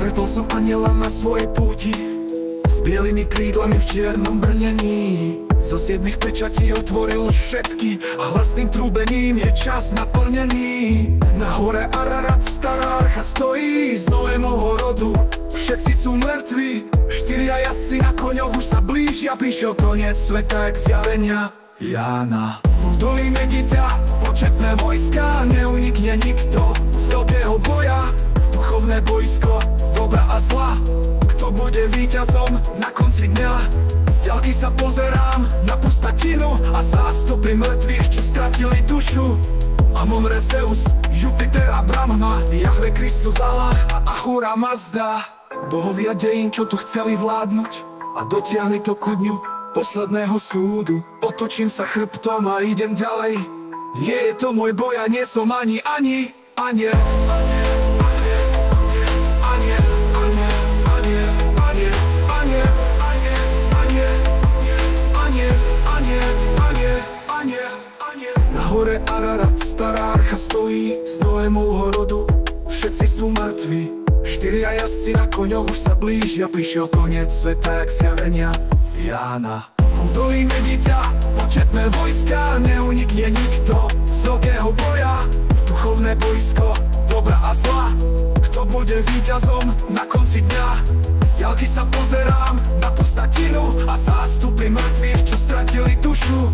Stretol som anjela na svojej púti, s bielými krídlami v čiernom brnení. Zo 7 pečatí otvoril všetky a hlasným trúbením je čas naplnený. Na hore Ararat stará archa stojí z Noémovho rodu. Všetci sú mŕtvi, 4 jazdci na koňoch už sa blížia. Prišiel koniec sveta jak zjavenia Jána. V dolíne Gita početné vojska, neunikne nikto z veľkého boja. Duchovné bojsko dobra a zla, kto bude víťazom na konci dňa? Z ďalky sa pozerám na pustatinu a zástupy mŕtvych, čo stratili dušu. Amon, Re, Zeus, Jupiter a Brahma, Jahve, Kristus, Allah a Ahura Mazda. Bohovia dejín, čo tu chceli vládnuť a dotiahli to ku dňu posledného súdu. Otočím sa chrbtom a idem ďalej. Nie je to môj boj a nie som ani aniel. Na hore Ararat stará archa stojí z Noémovho rodu. Všetci sú mŕtvi, 4 jazdci na koňoch už sa blížia. Prišiel koniec sveta jak zjavenia Jána. V dolíne Gita početné vojska, neunikne nikto z veľkého boja. Duchovné bojsko dobra a zla, kto bude víťazom na konci dňa? Z ďalky sa pozerám na pustatinu a zástupy mŕtvych, čo stratili dušu.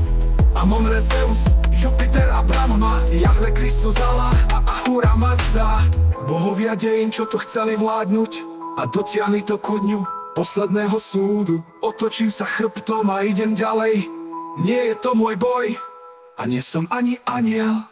Amon, Re, Zeus, Jupiter a Brahma, Jahve, Kristus, Allah a Ahura Mazda. Bohovia dejín, čo tu chceli vládnuť a dotiahli to ku dňu posledného súdu. Otočím sa chrbtom a idem ďalej. Nie je to môj boj a nie som ani aniel.